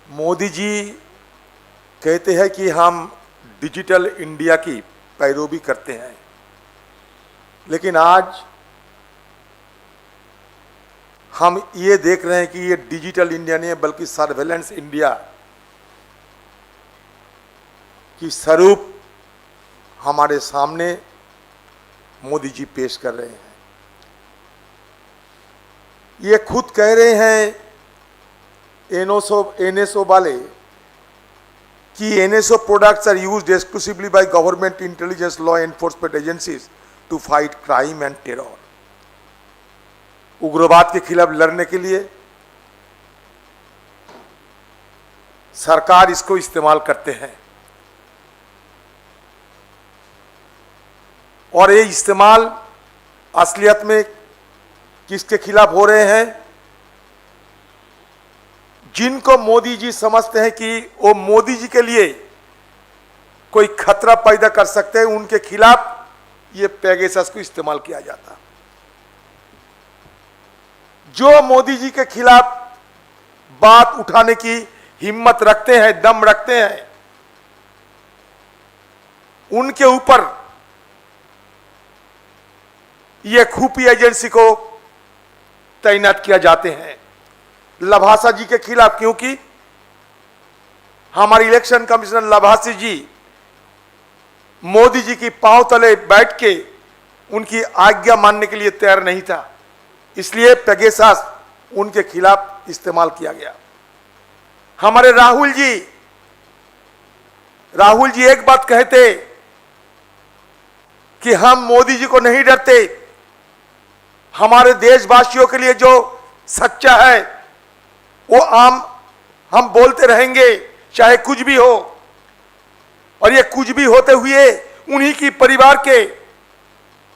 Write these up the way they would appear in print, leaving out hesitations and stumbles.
मोदी जी कहते हैं कि हम डिजिटल इंडिया की पैरोवी करते हैं, लेकिन आज हम ये देख रहे हैं कि ये डिजिटल इंडिया नहीं है बल्कि सर्वेलेंस इंडिया की स्वरूप हमारे सामने मोदी जी पेश कर रहे हैं। ये खुद कह रहे हैं एनएसओ वाले कि NSO products are used exclusively by government intelligence law enforcement agencies to fight crime and terror. उग्रवाद के खिलाफ लड़ने के लिए सरकार इसको इस्तेमाल करते हैं और ये इस्तेमाल असलियत में किसके खिलाफ हो रहे हैं? जिनको मोदी जी समझते हैं कि वो मोदी जी के लिए कोई खतरा पैदा कर सकते हैं, उनके खिलाफ ये पेगासस को इस्तेमाल किया जाता। जो मोदी जी के खिलाफ बात उठाने की हिम्मत रखते हैं, दम रखते हैं, उनके ऊपर ये खुफिया एजेंसी को तैनात किया जाते हैं। लभासा जी के खिलाफ, क्योंकि हमारे इलेक्शन कमिश्नर लभासी जी मोदी जी की पांव तले बैठ के उनकी आज्ञा मानने के लिए तैयार नहीं था, इसलिए पेगासस उनके खिलाफ इस्तेमाल किया गया। हमारे राहुल जी एक बात कहते कि हम मोदी जी को नहीं डरते, हमारे देशवासियों के लिए जो सच्चा है वो हम बोलते रहेंगे चाहे कुछ भी हो। और ये कुछ भी होते हुए उन्हीं की परिवार के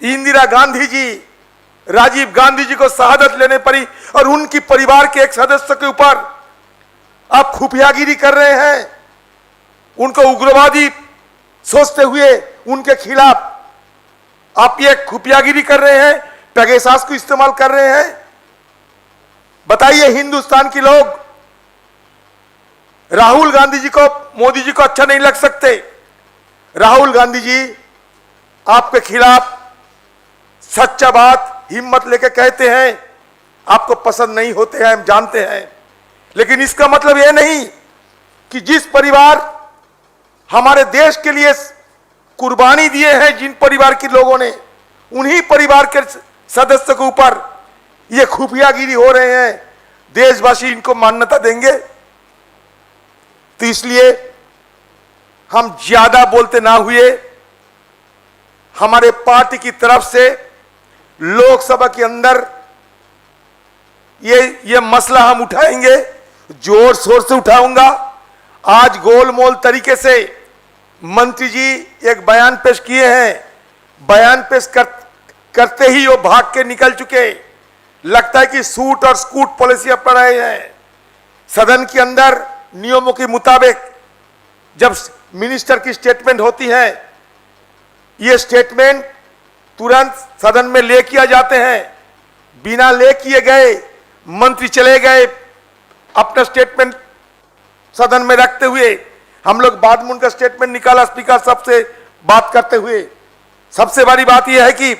इंदिरा गांधी जी, राजीव गांधी जी को शहादत लेने पड़ी और उनकी परिवार के एक सदस्य के ऊपर आप खुफियागिरी कर रहे हैं, उनको उग्रवादी सोचते हुए उनके खिलाफ आप ये खुफियागिरी कर रहे हैं, पेगासस को इस्तेमाल कर रहे हैं। बताइए, हिंदुस्तान के लोग राहुल गांधी जी को, मोदी जी को अच्छा नहीं लग सकते? राहुल गांधी जी आपके खिलाफ सच्चा बात हिम्मत लेके कहते हैं, आपको पसंद नहीं होते हैं, हम जानते हैं, लेकिन इसका मतलब यह नहीं कि जिस परिवार हमारे देश के लिए कुर्बानी दिए हैं, जिन परिवार के लोगों ने, उन्हीं परिवार के सदस्य के ऊपर ये खुफियागिरी हो रहे हैं, देशवासी इनको मान्यता देंगे? तो इसलिए हम ज्यादा बोलते ना हुए हमारे पार्टी की तरफ से लोकसभा के अंदर ये मसला हम उठाएंगे, जोर शोर से उठाऊंगा। आज गोलमोल तरीके से मंत्री जी एक बयान पेश किए हैं, बयान पेश करते ही वो भाग के निकल चुके। लगता है कि सूट और स्कूट पॉलिसी अपना रहे हैं। सदन के अंदर नियमों के मुताबिक जब मिनिस्टर की स्टेटमेंट होती है, ये स्टेटमेंट तुरंत सदन में ले किया जाते हैं। बिना ले किए गए मंत्री चले गए अपना स्टेटमेंट सदन में रखते हुए। हम लोग बाद में उनका स्टेटमेंट निकाला स्पीकर साहब से बात करते हुए। सबसे बड़ी बात यह है कि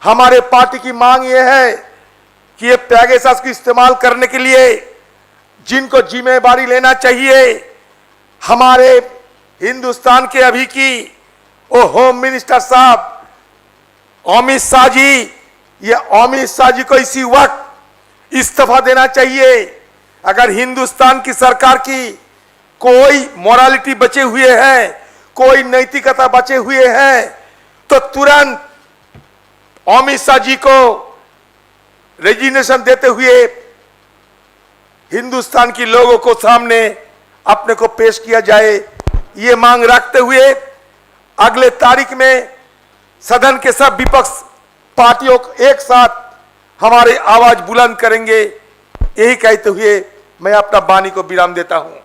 हमारे पार्टी की मांग यह है कि ये पेगासस को इस्तेमाल करने के लिए जिनको जिम्मेदारी लेना चाहिए, हमारे हिंदुस्तान के अभी की वो होम मिनिस्टर साहब अमित शाह जी, ये अमित शाह जी को इसी वक्त इस्तीफा देना चाहिए। अगर हिंदुस्तान की सरकार की कोई मोरालिटी बचे हुए है, कोई नैतिकता बचे हुए हैं, तो तुरंत अमित शाह जी को रेजिग्नेशन देते हुए हिंदुस्तान के लोगों को सामने अपने को पेश किया जाए। ये मांग रखते हुए अगले तारीख में सदन के सब विपक्ष पार्टियों एक साथ हमारे आवाज बुलंद करेंगे। यही कहते हुए मैं अपना वाणी को विराम देता हूं।